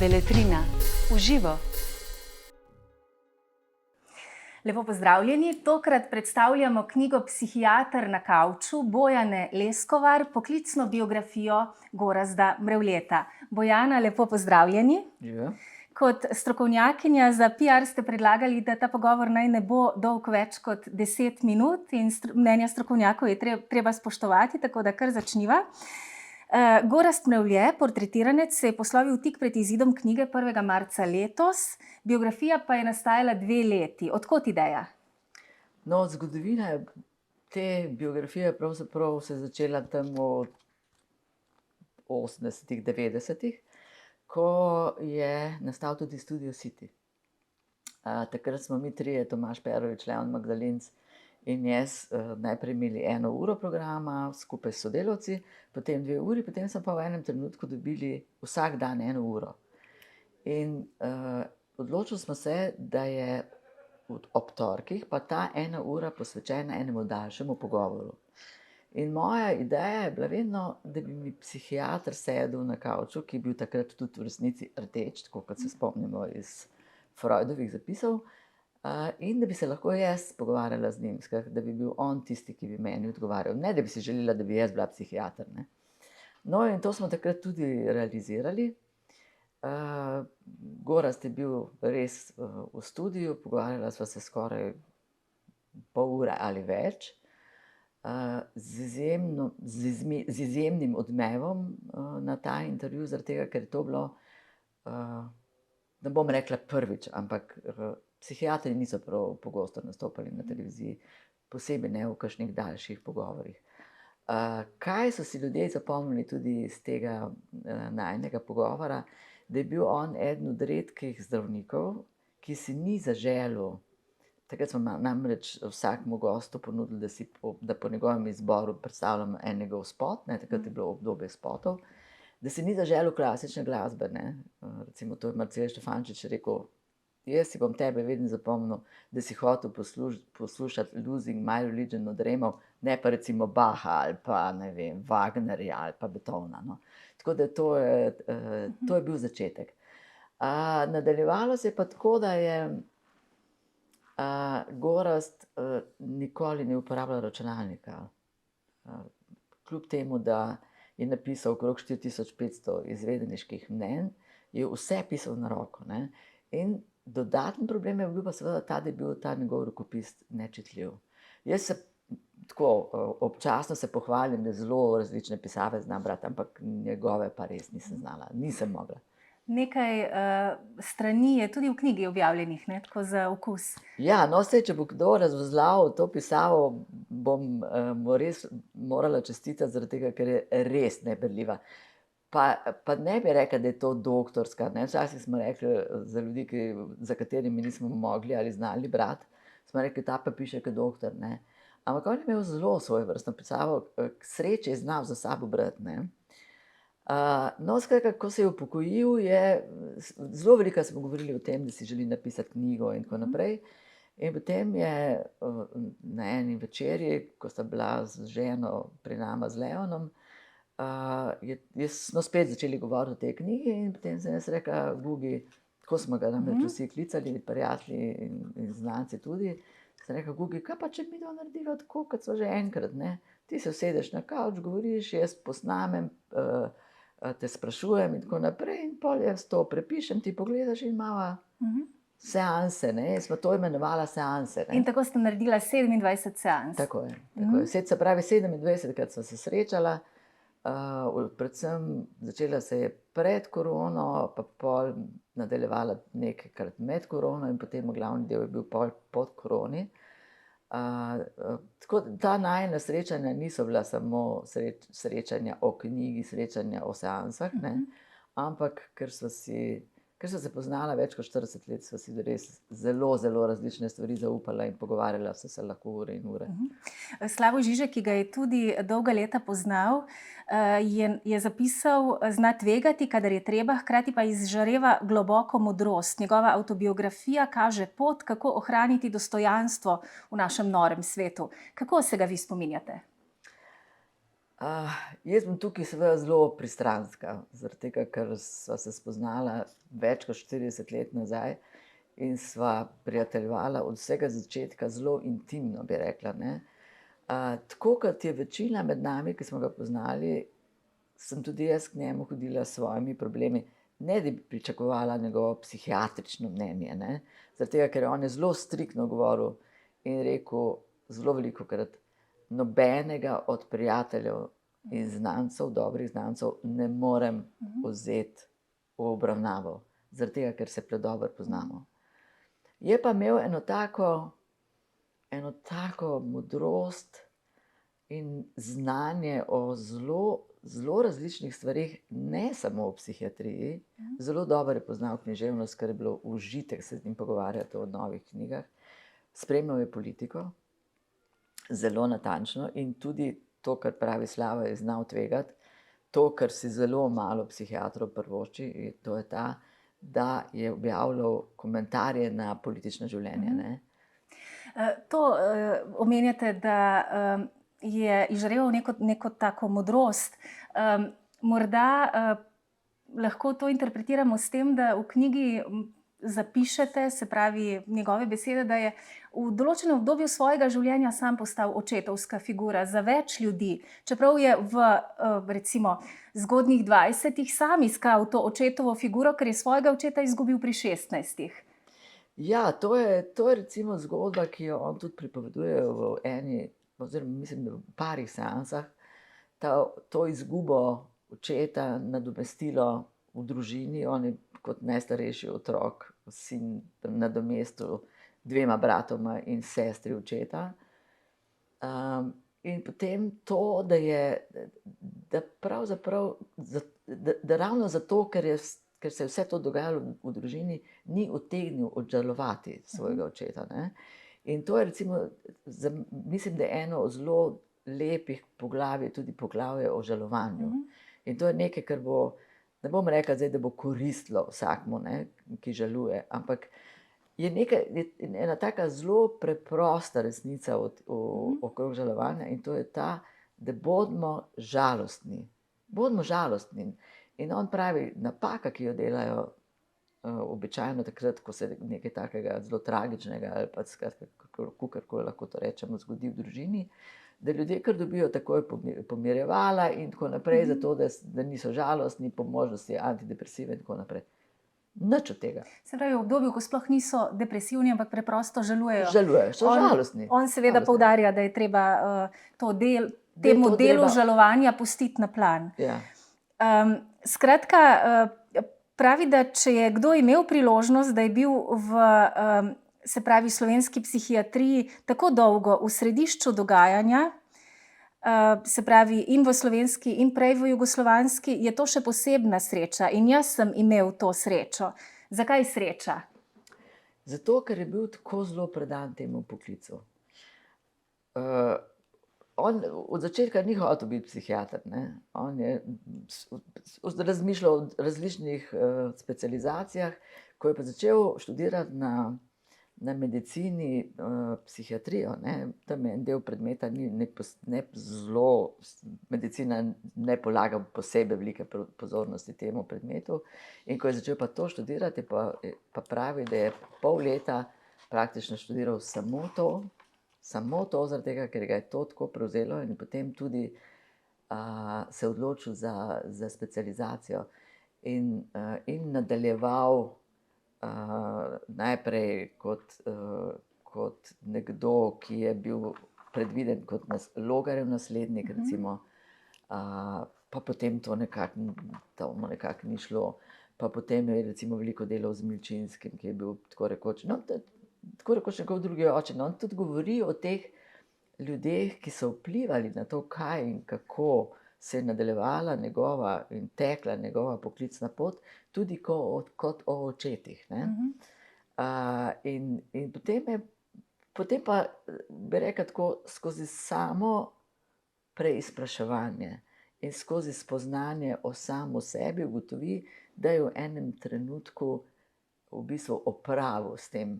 Beletrina v živo. Lepo pozdravljeni. Tokrat predstavljamo knjigo Psihiater na kavču Bojane Leskovar, poklicno biografijo Gorazda Mrevljeta. Bojana, lepo pozdravljeni. Ja. Kot strokovnjakinja za PR ste predlagali, da ta pogovor naj ne bo dolg več kot 10 minut in mnenja strokovnjakov je treba spoštovati, tako da kar začniva. Gorazd Mrevlje, portretiranec, se je poslovil tik pred izidom knjige 1. marca letos, biografija pa je nastajala 2 leti. Od kod ideja? No, zgodovina te biografije pravzaprav se je začela tam v 80-ih, 90-ih, ko je nastal tudi Studio City. Takrat smo mi trije, Tomaž Perovič, Leon Magdalenc in jaz, najprej imeli 1 uro programa skupaj s sodelavci, potem 2 uri, potem smo pa v enem trenutku dobili vsak dan 1 uro. In odločili smo se, da je ob torkih pa ta 1 ura posvečena enemu daljšemu pogovoru. In moja ideja je bila vedno, da bi mi psihiater sedel na kavču, ki je bil takrat tudi v resnici rdeč, tako kot se spomnimo iz Freudovih zapisov, in da bi se lahko jaz pogovarjala z njim, da bi bil on tisti, ki bi meni odgovarjal. Ne, da bi si želela, da bi jaz bila psihiater, ne. No, in to smo takrat tudi realizirali. Gorazd je bil res v studiu, pogovarjala sva se skoraj pol ure ali več, z izjemnim odmevom na ta intervju, zaradi tega, ker je to bilo, ne bom rekla prvič, ampak psihiatri niso prav pogosto nastopali na televiziji, posebej ne v kakšnih daljših pogovorih. Kaj so si ljudje zapomnili tudi iz tega najinega pogovora, da je bil on eden od redkih zdravnikov, ki si ni zaželel. Takrat smo namreč vsakemu gostu ponudili, da po njegovem izboru predstavljamo en njegov spot, ne, takrat je bilo obdobje spotov, da si ni zaželel klasične glasbe, ne. Recimo to je Marcel Štefančič rekel: "Jaz si bom tebe vedno zapomnil, da si hotel poslušati Losing My Religion od Remov, ne pa recimo Bacha ali pa, ne vem, Wagnerja ali pa Beethovna, no." Tako da to je bil začetek. Nadaljevalo se je pa tako, da je Gorazd nikoli ni uporabljal računalnika. Kljub temu, da je napisal okrog 4500 izvedeniških mnenj, je vse pisal na roko, ne. In dodaten problem je bil pa seveda ta, da je bil ta njegov rokopis nečitljiv. Jaz se tako občasno se pohvalim, da zelo različne pisave znam brati, ampak njegove pa res nisem znala, nisem mogla. Nekaj strani je tudi v knjigi objavljenih, ne, tako za okus. Ja, no, saj, če bo kdo razvozlal to pisavo, bom mu res morala čestitati, zaradi tega, ker je res neberljiva. Pa ne bi rekla, da je to doktorska, ne, včasih smo rekli za ljudi, za katerimi nismo mogli ali znali brati, smo rekli, ta pa piše kot doktor, ne. Ampak on je imel zelo svojevrstno pisavo, k sreči je znal za sabo brati, ne. No, skratka, ko se je upokojil, je zelo veliko smo govorili o tem, da si želi napisati knjigo in tako naprej. In potem je na eni večerji, ko sta bila z ženo pri nama z Leonom, smo spet začeli govoriti o tej knjigi in potem sem jaz rekla Gugi, tako smo ga namreč vsi klicali, prijatelji in znanci tudi, sem rekla: "Gugi, kaj pa če midva narediva tako, kot sva že enkrat, ne? Ti se usedeš na kavč, govoriš, jaz posnamem, te sprašujem in tako naprej in pol jaz to prepišem, ti pogledaš in imava seanse, ne." Smo to imenovala seanse, ne. In tako ste naredila 27 seans. Tako je, tako je. Se pravi, 27-krat sva se srečala, predvsem začela se je pred korono, pa pol nadaljevala nekajkrat med korono in potem glavni del je bil pol po koroni. Tako ta najina srečanja niso bila samo srečanja o knjigi, srečanja o seansah, ne, ampak ker sva se poznala več kot 40 let, sva si res zelo, zelo različne stvari zaupala in pogovarjala sva se lahko ure in ure. Slavoj Žižek, ki ga je tudi dolga leta poznal, je zapisal: "Zna tvegati, kadar je treba, hkrati pa izžareva globoko modrost. Njegova avtobiografija kaže pot, kako ohraniti dostojanstvo v našem norem svetu." Kako se ga vi spominjate? Jaz bom tukaj seveda zelo pristranska, zaradi tega, ker sva se spoznala več kot 40 let nazaj in sva prijateljevala od vsega začetka zelo intimno, bi rekla, ne. Tako kot je večina med nami, ki smo ga poznali, sem tudi jaz k njemu hodila s svojimi problemi, ne da bi pričakovala njegovo psihiatrično mnenje, ne. Zaradi tega, ker on je zelo striktno govoril in rekel zelo velikokrat, nobenega od prijateljev in znancev, dobrih znancev, ne morem vzeti v obravnavo, zaradi tega, ker se predobro poznamo. Je pa imel eno tako modrost in znanje o zelo različnih stvareh, ne samo o psihiatriji. Zelo dobro je poznal književnost, kar je bilo užitek se z njim pogovarjati o novih knjigah. Spremljal je politiko, zelo natančno, in tudi to, kar pravi Slava, je znal tvegati. To, kar si zelo malo psihiatrov privošči, to je da je objavljal komentarje na politično življenje, ne. To omenjate, da je izžareval neko tako modrost. Morda lahko to interpretiramo s tem, da v knjigi zapišete, se pravi njegove besede, da je v določenem obdobju svojega življenja sam postal očetovska figura za več ljudi, čeprav je v recimo zgodnjih 20-ih sam iskal to očetovo figuro, ker je svojega očeta izgubil pri 16-ih. Ja, to je recimo zgodba, ki jo on tudi pripoveduje v eni, oziroma mislim, da v parih seansah, to izgubo očeta, nadomestilo v družini. On je kot najstarejši otrok, sin, nadomestil 2 bratoma in sestri očeta. In potem to, da pravzaprav, da ravno zato, ker se je vse to dogajalo v družini, ni utegnil obžalovati svojega očeta, ne. In to je recimo, mislim, da je eno od zelo lepih poglavij, tudi poglavje o žalovanju. In to je nekaj, kar bo, ne bom rekla zdaj, da bo koristilo vsakmu, ne, ki žaluje, ampak je ena taka zelo preprosta resnica okrog žalovanja, in to je ta, da bodimo žalostni. Bodimo žalostni. In on pravi, napaka, ki jo delajo običajno takrat, ko se nekaj takega zelo tragičnega ali pa kakorkoli lahko to rečemo, zgodi v družini, da ljudje kar dobijo takoj pomirjevala in tako naprej, zato da niso žalostni, po možnosti antidepresive in tako naprej. Nič od tega. Se pravi, v obdobju, ko sploh niso depresivni, ampak preprosto žalujejo. Žalujejo, so žalostni. On seveda poudarja, da je treba temu delu žalovanja pustiti na plan. Ja. Skratka, pravi, da če je kdo imel priložnost, da je bil se pravi slovenski psihiatriji tako dolgo v središču dogajanja, se pravi in v slovenski in prej v jugoslovanski, je to še posebna sreča. In jaz sem imel to srečo. Zakaj sreča? Zato, ker je bil tako zelo predan temu poklicu. On od začetka ni hotel biti psihiater, ne. On je razmišljal o različnih specializacijah. Ko je pa začel študirati na medicini psihiatrijo, ne, tam je en del predmeta, medicina ne polaga posebej velike pozornosti temu predmetu. In ko je začel pa to študirati, pa pravi, da je pol leta praktično študiral samo to, zaradi tega, ker ga je to tako prevzelo, in potem tudi se odločil za specializacijo in nadaljeval najprej kot nekdo, ki je bil predviden kot Logarjev naslednik, recimo, pa potem to nekako ni šlo. Pa potem je recimo veliko delal z Milčinskim, ki je bil tako rekoč njegov drugi oče. On tudi govori o teh ljudeh, ki so vplivali na to, kaj in kako se je nadaljevala njegova in tekla njegova poklicna pot, tudi kot o očetih, ne. In potem pa, bi rekla tako, skozi samo preizpraševanje in skozi spoznanje o samem sebi ugotovi, da je v enem trenutku v bistvu opravil s tem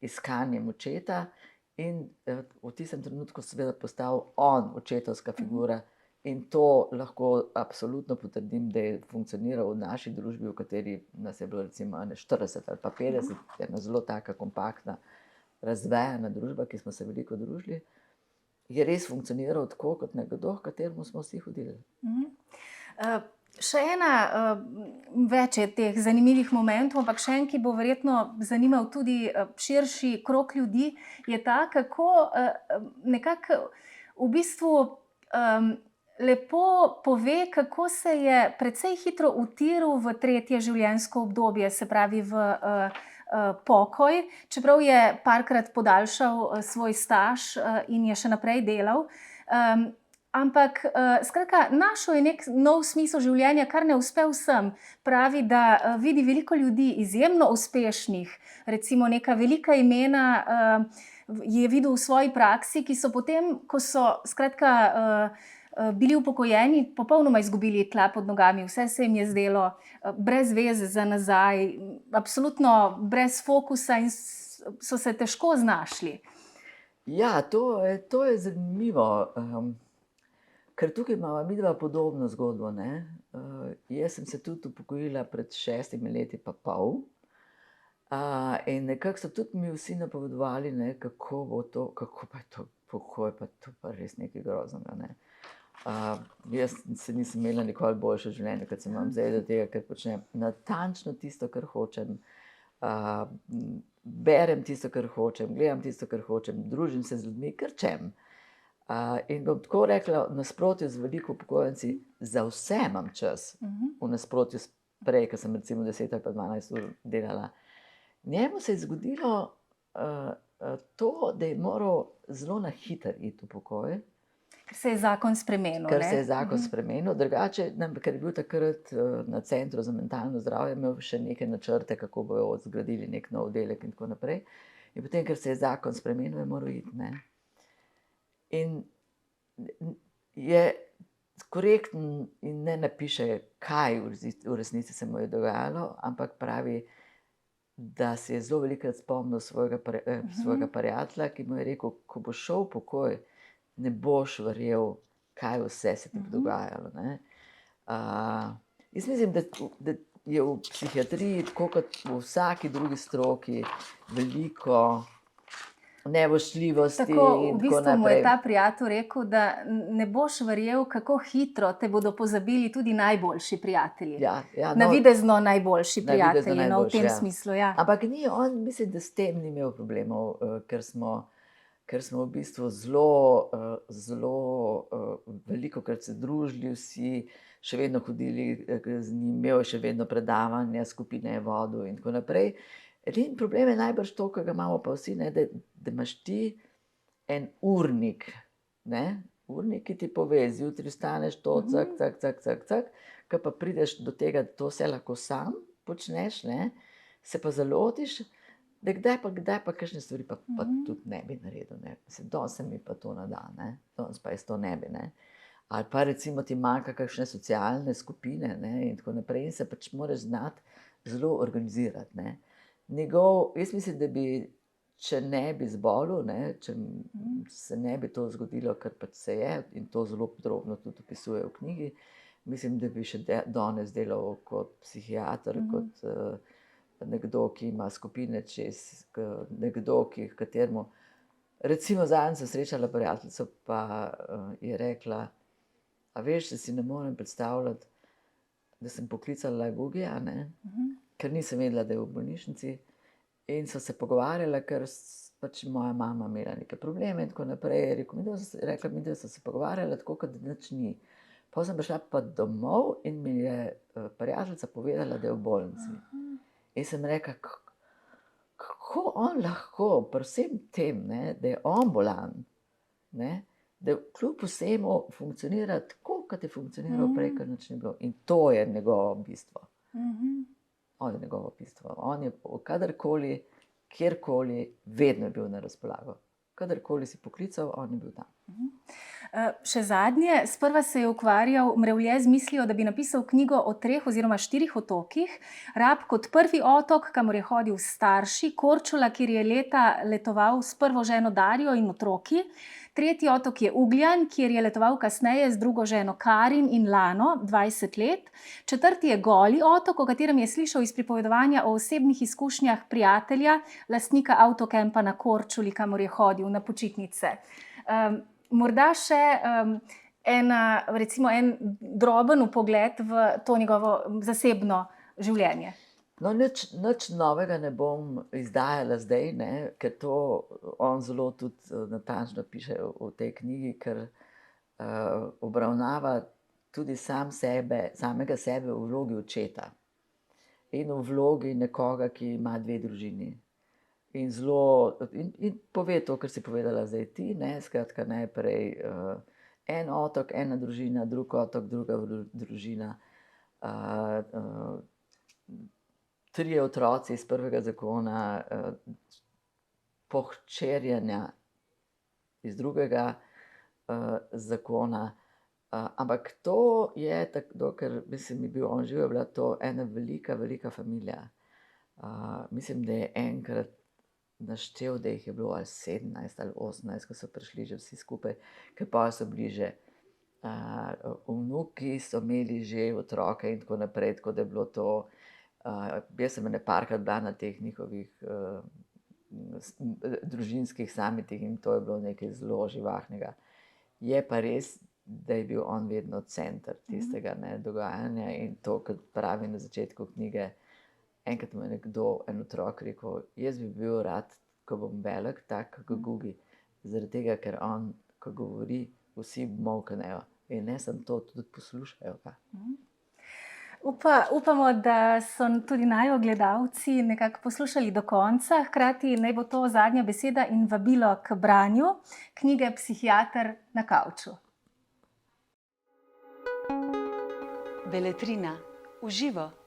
iskanjem očeta in v tistem trenutku seveda postal on očetovska figura, In to lahko absolutno potrdim, da je funkcioniral v naši družbi, v kateri nas je bilo recimo 40 ali pa 50, ena zelo taka kompaktna, razvejana družba, ki smo se veliko družili, je res funkcioniral tako kot nekdo, k kateremu smo vsi hodili. Še ena, več je teh zanimivih momentov, ampak še en, ki bo verjetno zanimal tudi širši krog ljudi, je ta, kako nekako v bistvu lepo pove, kako se je precej hitro utiril v tretje življenjsko obdobje, se pravi v pokoj, čeprav je parkrat podaljšal svoj staž in je še naprej delal. Ampak, skratka, našel je nek nov smisel življenja, kar ne uspe vsem. Pravi, da vidi veliko ljudi izjemno uspešnih, recimo neka velika imena je videl v svoji praksi, ki so potem, ko so skratka bili upokojeni, popolnoma izgubili tla pod nogami, vse se jim je zdelo brez veze za nazaj, absolutno brez fokusa in so se težko znašli. Ja, to je zanimivo. Ker tukaj imamo midva podobno zgodbo, ne. Jaz sem se tudi upokojila pred 6 leti pa pol. In nekako so tudi mi vsi napovedovali, ne, kako bo to, kako pa je to pokoj, pa to pa res nekaj groznega, ne. Jaz se nisem imela nikoli boljše življenje, kot sem imam zdaj, do tega, ker počnem natančno tisto, kar hočem. Berem tisto, kar hočem, gledam tisto, kar hočem, družim se z ljudmi, kar čem. In bom tako rekla, v nasprotju z veliko upokojenci, za vse imam čas, v nasprotju s prej, ko sem recimo 10 ali pa 12 ur delala. Njemu se je zgodilo to, da je moral zelo na hitro iti v pokoj. Ker se je zakon spremenil, Ker se je zakon spremenil, drugače, ker je bil takrat na Centru za mentalno zdravje, imel še neke načrte, kako bojo zgradili nek nov oddelek in tako naprej. In potem, ker se je zakon spremenil, je moral iti, ne. In je korekten in ne napiše, kaj v resnici se mu je dogajalo, ampak pravi, da se je zelo velikokrat spomnil svojega prijatelja, ki mu je rekel, ko boš šel v pokoj, ne boš verjel, kaj vse se ti bo dogajalo, ne. Jaz mislim, da je v psihiatriji, tako kot v vsaki drugi stroki, veliko nevoščljivosti in tako naprej. Tako, v bistvu mu je ta prijatelj rekel, da ne boš verjel, kako hitro te bodo pozabili tudi najboljši prijatelji. Navidezno najboljši prijatelji, v tem smislu, ja. Ampak ni, on mislim, da s tem ni imel problemov, ker smo v bistvu zelo velikokrat se družili vsi, še vedno hodili z njim, imel še vedno predavanja, skupine je vodil in tako naprej. Edini problem je najbrž to, ki ga imamo pa vsi, ne, da imaš ti en urnik, ne, urnik, ki ti pove, zjutraj vstaneš to, cak, ko pa prideš do tega, da to vse lahko sam počneš, ne, se pa zalotiš, da kdaj pa kakšne stvari pa tudi ne bi naredil, ne. Danes se mi pa to ne da, ne, danes pa jaz to ne bi, ne. Ali pa recimo ti manjka kakšne socialne skupine, ne, in tako naprej, in se pač moraš znati zelo organizirati, ne. Jaz mislim, da bi, če ne bi zbolel, ne, če se ne bi to zgodilo, kar pač se je, in to zelo podrobno tudi opisuje v knjigi, mislim, da bi še danes delal kot psihiater, kot nekdo, ki ima skupine čez, nekdo, kateremu, recimo zadnjič sem srečala prijateljico, pa je rekla, a veš, da si ne morem predstavljati, da sem poklicala Gugija, ne, ker nisem vedela, da je v bolnišnici, in so se pogovarjala, ker pač moja mama imela neke probleme in tako naprej. Rekla mi, da so se pogovarjala tako, kot da nič ni. Potem sem prišla pa domov in mi je prijateljica povedala, da je v bolnici. In sem rekla, kako on lahko pri vsem tem, ne, da je on bolan, ne, da kljub vsemu funkcionira tako, kot je funkcioniral prej, ker nič ni bilo. In to je njegovo bistvo. On je njegovo bistvo. On je kadarkoli, kjerkoli, vedno je bil na razpolago. Kadarkoli si poklical, on je bil tam. Še zadnje, sprva se je ukvarjal Mrevlje z mislijo, da bi napisal knjigo o 3 oziroma 4 otokih. Rab kot prvi otok, kamor je hodil s starši, Korčula, kjer je leta letoval s prvo ženo Darjo in otroki, Tretji otok je Ugljan, kjer je letoval kasneje z drugo ženo Karin in Lano, 20 let. Četrti je Goli otok, o katerem je slišal iz pripovedovanja o osebnih izkušnjah prijatelja, lastnika avtokempa na Korčuli, kamor je hodil na počitnice. Morda še en droben vpogled v to njegovo zasebno življenje. No, nič novega ne bom izdajala zdaj, ne, ker to on zelo tudi natančno piše v tej knjigi, ker obravnava tudi samega sebe v vlogi očeta in v vlogi nekoga, ki ima dve družini. In pove to, kar si povedala zdaj ti, ne, skratka najprej en otok, ena družina, drug otok, druga družina, trije otroci iz prvega zakona, pohčerjenja iz drugega zakona. Ampak to je, dokler mislim, je bil on živ, je bila to ena velika, velika familija. Mislim, da je enkrat naštel, da jih je bilo ali 17 ali 18, ko so prišli že vsi skupaj, ker pa so bili že vnuki, so imeli že otroke in tako naprej, tako da je bilo to. Jaz sem parkrat bila na teh njihovih družinskih samitih in to je bilo nekaj zelo živahnega. Je pa res, da je bil on vedno center tistega dogajanja in to, kot pravi na začetku knjige, enkrat mu je en otrok rekel, jaz bi bil rad, ko bom velik, tak kot Gugi, zaradi tega, ker on, ko govori, vsi molknejo in ne samo to, tudi poslušajo ga. Upamo, da so tudi naju gledalci nekako poslušali do konca, hkrati naj bo to zadnja beseda in vabilo k branju knjige Psihiater na kavču. Beletrina v živo.